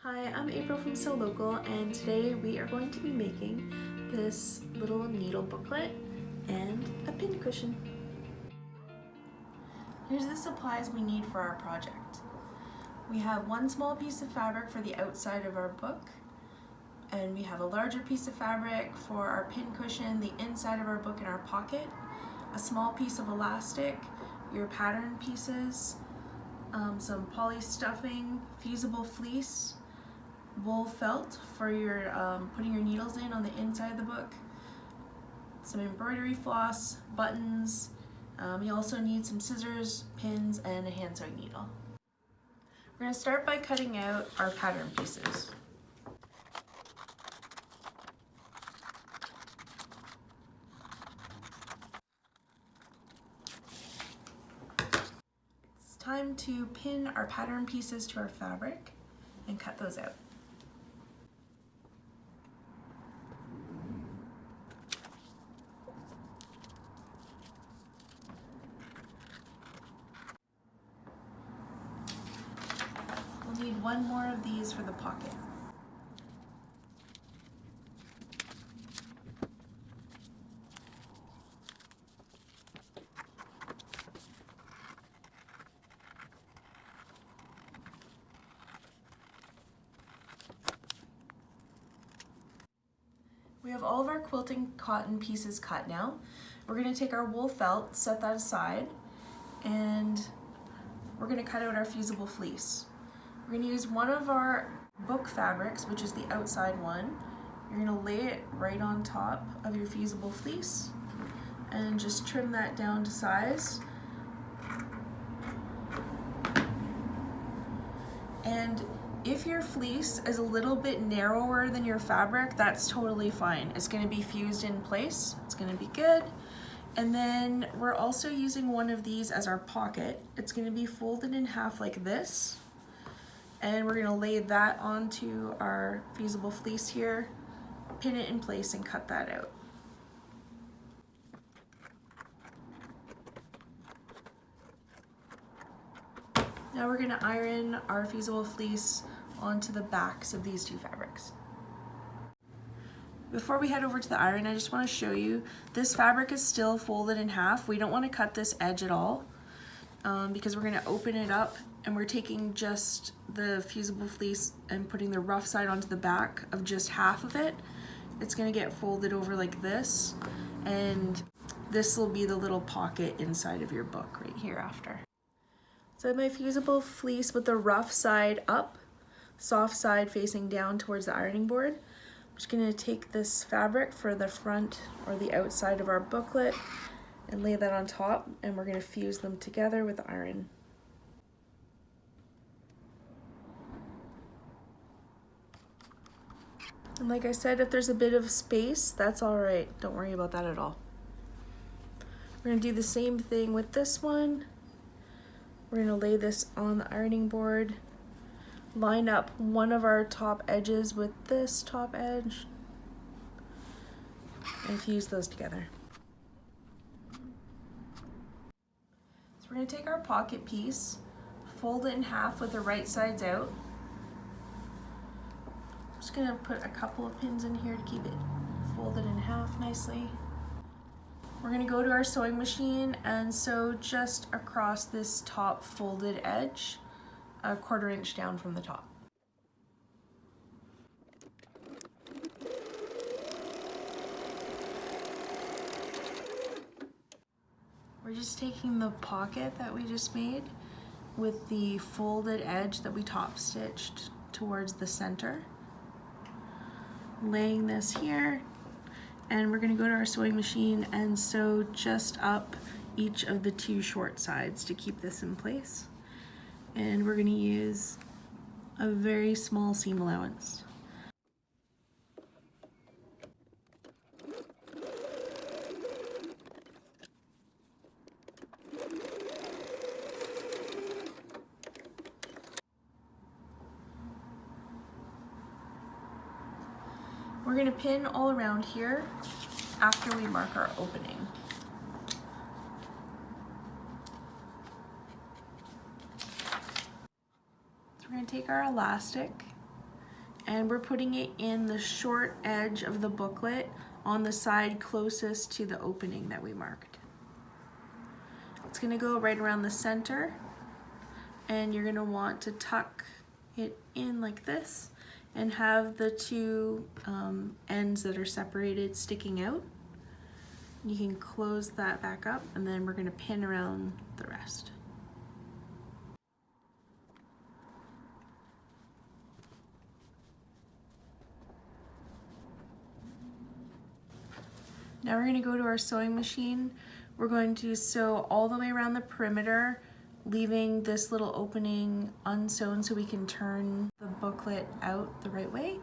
Hi, I'm April from Sew Local, and today we are going to be making this little needle booklet and a pincushion. Here's the supplies we need for our project. We have one small piece of fabric for the outside of our book, and we have a larger piece of fabric for our pincushion, the inside of our book and our pocket, a small piece of elastic, your pattern pieces, some poly stuffing, fusible fleece, wool felt for your putting your needles in on the inside of the book, some embroidery floss, buttons. You also need some scissors, pins, and a hand sewing needle. We're going to start by cutting out our pattern pieces. It's time to pin our pattern pieces to our fabric and cut those out. We'll need one more of these for the pocket. We have all of our quilting cotton pieces cut now. We're going to take our wool felt, set that aside, and we're going to cut out our fusible fleece. We're going to use one of our book fabrics, which is the outside one. You're going to lay it right on top of your fusible fleece and just trim that down to size. And if your fleece is a little bit narrower than your fabric, that's totally fine. It's going to be fused in place. It's going to be good. And then we're also using one of these as our pocket. It's going to be folded in half like this. And we're going to lay that onto our fusible fleece here, pin it in place, and cut that out. Now we're going to iron our fusible fleece onto the backs of these two fabrics. Before we head over to the iron, I just want to show you this fabric is still folded in half. We don't want to cut this edge at all because we're going to open it up, and we're taking just the fusible fleece and putting the rough side onto the back of just half of it. It's going to get folded over like this, and this will be the little pocket inside of your book right here after. So I have my fusible fleece with the rough side up, soft side facing down towards the ironing board. I'm just going to take this fabric for the front or the outside of our booklet and lay that on top, and we're going to fuse them together with the iron. And like I said, if there's a bit of space, that's all right. Don't worry about that at all. We're going to do the same thing with this one. We're going to lay this on the ironing board, line up one of our top edges with this top edge, and fuse those together. So we're going to take our pocket piece, fold it in half with the right sides out. I'm just going to put a couple of pins in here to keep it folded in half nicely. We're going to go to our sewing machine and sew just across this top folded edge, a 1/4 inch down from the top. We're just taking the pocket that we just made with the folded edge that we top stitched towards the center, laying this here, and we're going to go to our sewing machine and sew just up each of the two short sides to keep this in place. And we're going to use a very small seam allowance. We're going to pin all around here after we mark our opening. So we're going to take our elastic and we're putting it in the short edge of the booklet on the side closest to the opening that we marked. It's going to go right around the center, and you're going to want to tuck it in like this and have the two ends that are separated sticking out. You can close that back up, and then we're going to pin around the rest. Now we're going to go to our sewing machine. We're going to sew all the way around the perimeter, leaving this little opening unsewn so we can turn the booklet out the right way.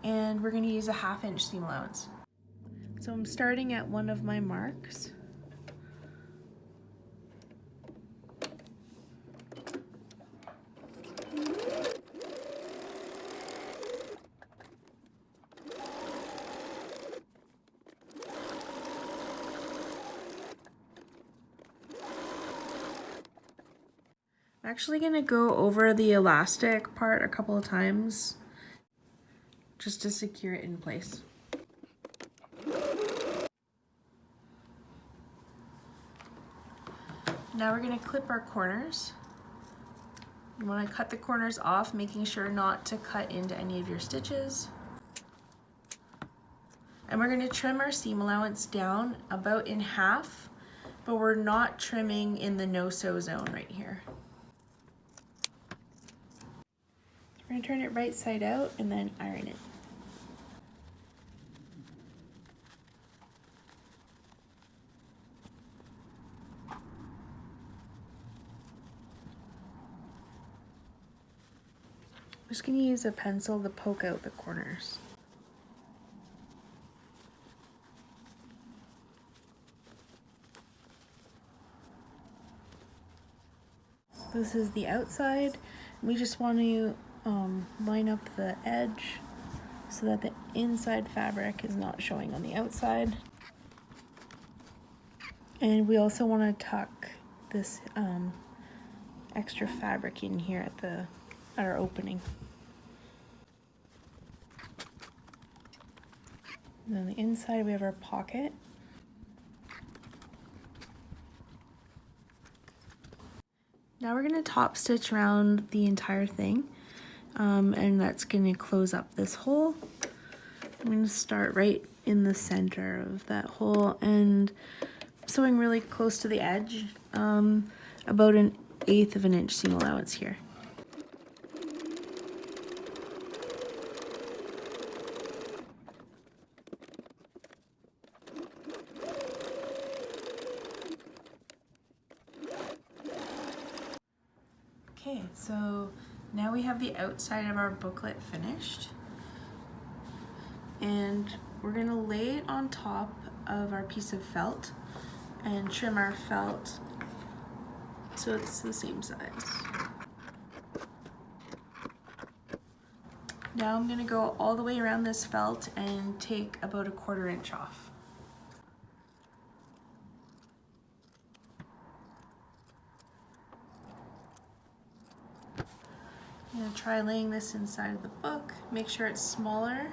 And we're going to use a 1/2 inch seam allowance. So I'm starting at one of my marks. I'm actually going to go over the elastic part a couple of times just to secure it in place. Now we're going to clip our corners. You want to cut the corners off, making sure not to cut into any of your stitches. And we're going to trim our seam allowance down about in half, but we're not trimming in the no-sew zone right here. We're going to turn it right side out and then iron it. I'm just going to use a pencil to poke out the corners. This is the outside. We just want to line up the edge so that the inside fabric is not showing on the outside. And we also want to tuck this extra fabric in here at our opening. And on the inside we have our pocket. Now we're going to top stitch around the entire thing, and that's going to close up this hole. I'm going to start right in the center of that hole and sewing really close to the edge, about 1/8 of an inch seam allowance here. Okay, so now we have the outside of our booklet finished, and we're going to lay it on top of our piece of felt and trim our felt so it's the same size. Now I'm going to go all the way around this felt and take about 1/4 inch off. I'm going to try laying this inside of the book, make sure it's smaller.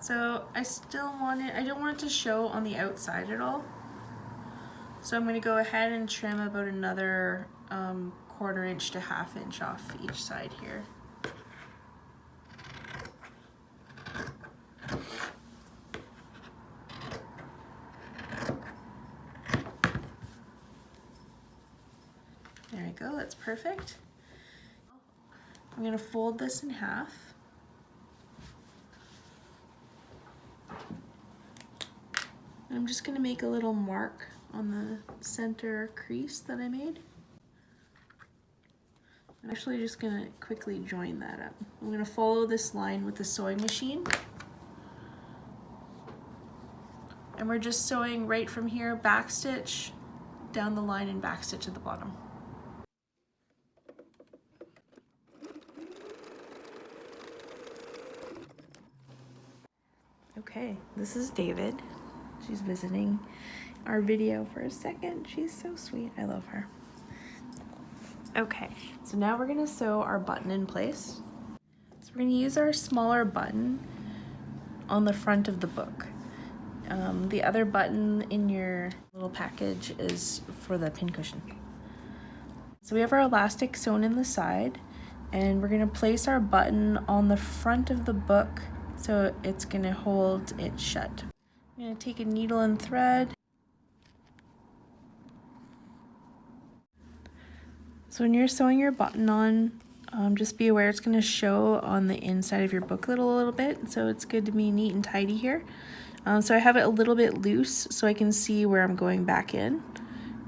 So I don't want it to show on the outside at all. So I'm going to go ahead and trim about another 1/4 inch to 1/2 inch off each side here. There we go, that's perfect. I'm going to fold this in half. I'm just going to make a little mark on the center crease that I made. I'm actually just going to quickly join that up. I'm going to follow this line with the sewing machine. And we're just sewing right from here, back stitch down the line and back stitch at the bottom. Okay, this is David. She's visiting our video for a second. She's so sweet. I love her. Okay, so now we're gonna sew our button in place. So We're going to use our smaller button on the front of the book. The other button in your little package is for the pincushion. So we have our elastic sewn in the side, and we're going to place our button on the front of the book so it's going to hold it shut. I'm going to take a needle and thread. So when you're sewing your button on, just be aware it's going to show on the inside of your booklet a little bit, so it's good to be neat and tidy here. So I have it a little bit loose so I can see where I'm going back in.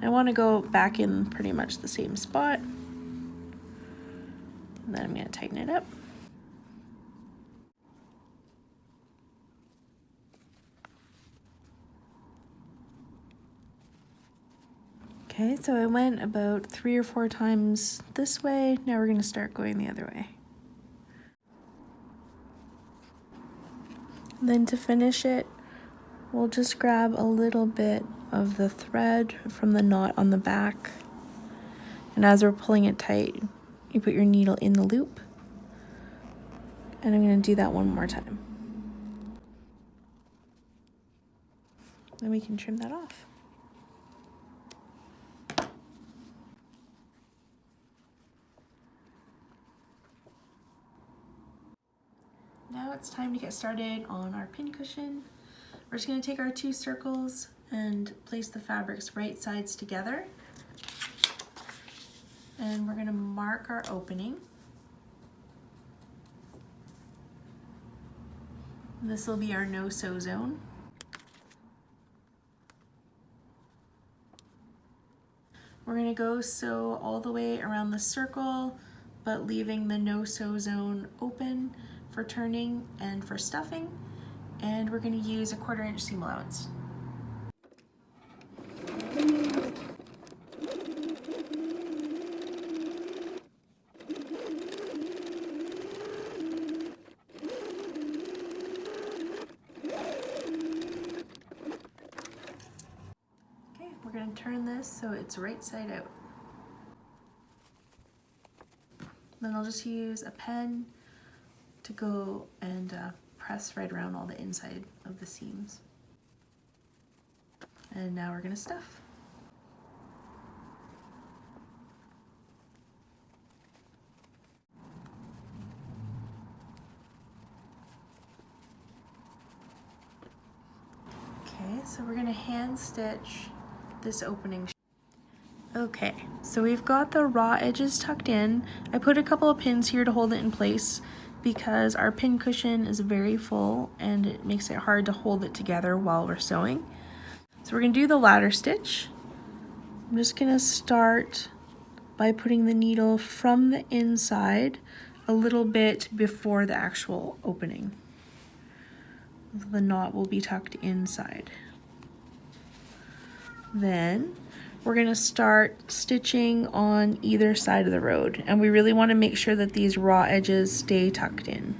I want to go back in pretty much the same spot. And then I'm going to tighten it up. Okay, so I went about 3 or 4 times this way. Now we're going to start going the other way. Then to finish it, we'll just grab a little bit of the thread from the knot on the back. And as we're pulling it tight, you put your needle in the loop. And I'm going to do that one more time. Then we can trim that off. Now it's time to get started on our pincushion. We're just going to take our 2 circles and place the fabrics right sides together. And we're going to mark our opening. This will be our no-sew zone. We're going to go sew all the way around the circle, but leaving the no-sew zone open for turning and for stuffing. And we're going to use a 1/4 inch seam allowance. Okay, we're going to turn this so it's right side out. Then I'll just use a pen to go and press right around all the inside of the seams. And now we're going to stuff. Okay, so we're going to hand stitch this opening. Okay, so we've got the raw edges tucked in. I put a couple of pins here to hold it in place because our pincushion is very full and it makes it hard to hold it together while we're sewing. So we're going to do the ladder stitch. I'm just going to start by putting the needle from the inside a little bit before the actual opening. The knot will be tucked inside. Then we're going to start stitching on either side of the road, and we really want to make sure that these raw edges stay tucked in.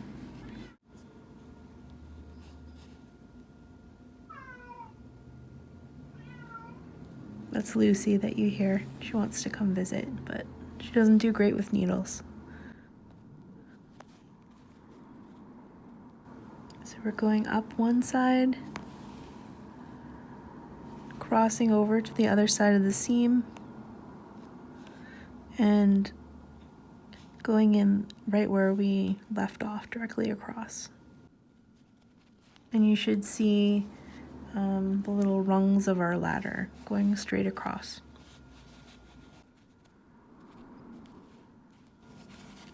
That's Lucy that you hear. She wants to come visit, but she doesn't do great with needles. So we're going up one side, crossing over to the other side of the seam, and going in right where we left off, directly across. And you should see the little rungs of our ladder going straight across.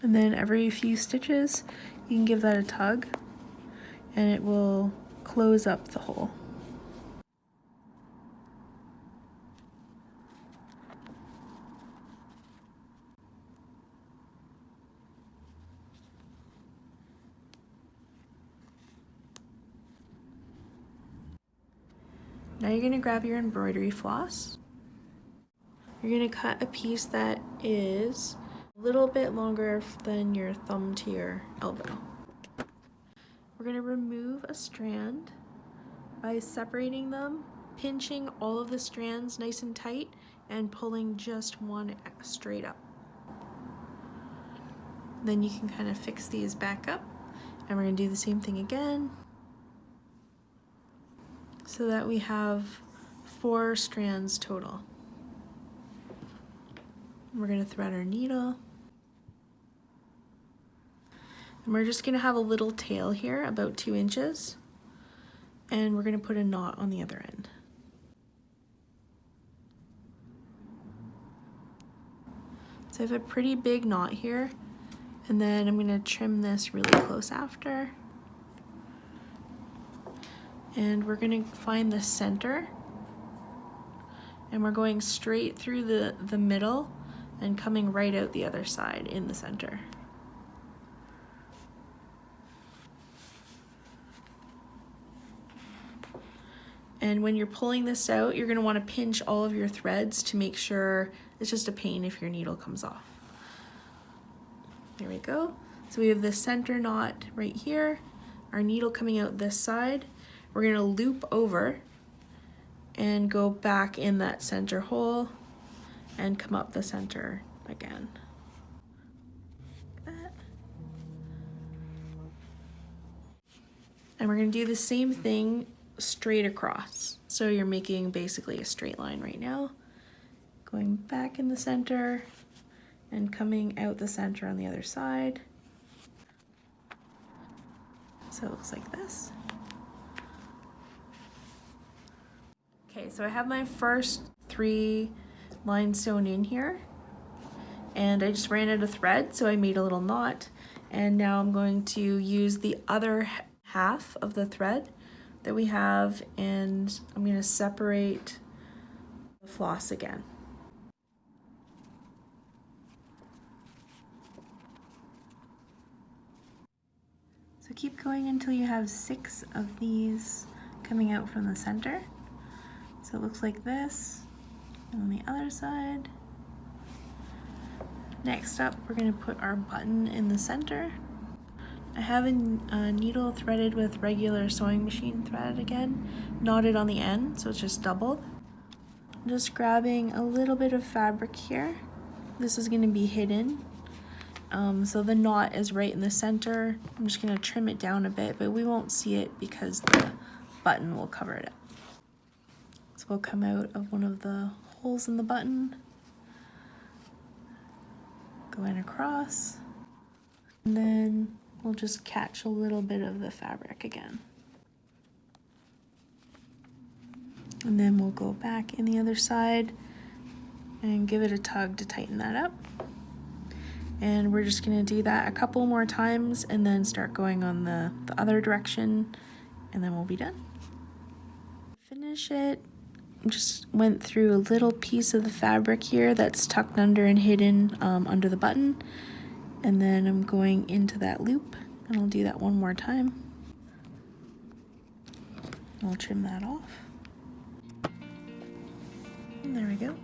And then every few stitches, you can give that a tug, and it will close up the hole. Now you're going to grab your embroidery floss. You're going to cut a piece that is a little bit longer than your thumb to your elbow. We're going to remove a strand by separating them, pinching all of the strands nice and tight, and pulling just one straight up. then you can kind of fix these back up. And we're gonna do the same thing again, so that we have 4 strands total. We're gonna thread our needle. And we're just gonna have a little tail here, about 2 inches. And we're gonna put a knot on the other end. So I have a pretty big knot here, and then I'm gonna trim this really close after. And we're gonna find the center, and we're going straight through the middle and coming right out the other side in the center. And when you're pulling this out, you're gonna wanna pinch all of your threads to make sure. It's just a pain if your needle comes off. There we go. So we have the center knot right here, our needle coming out this side. We're gonna loop over and go back in that center hole and come up the center again. Like that. And we're gonna do the same thing straight across. So you're making basically a straight line right now. Going back in the center and coming out the center on the other side. So it looks like this. Okay, so I have my first 3 lines sewn in here, and I just ran out of thread, so I made a little knot. And now I'm going to use the other half of the thread that we have, and I'm going to separate the floss again. So keep going until you have 6 of these coming out from the center. So it looks like this, and on the other side. Next up, we're going to put our button in the center. I have a needle threaded with regular sewing machine thread again, knotted on the end, so it's just doubled. I'm just grabbing a little bit of fabric here. This is going to be hidden. So the knot is right in the center. I'm just going to trim it down a bit, but we won't see it because the button will cover it up. So we'll come out of one of the holes in the button, go in across, and then we'll just catch a little bit of the fabric again. And then we'll go back in the other side and give it a tug to tighten that up. And we're just gonna do that a couple more times and then start going on the other direction, and then we'll be done. Finish it. Just went through a little piece of the fabric here that's tucked under and hidden under the button. And then I'm going into that loop, and I'll do that one more time. I'll trim that off. And there we go.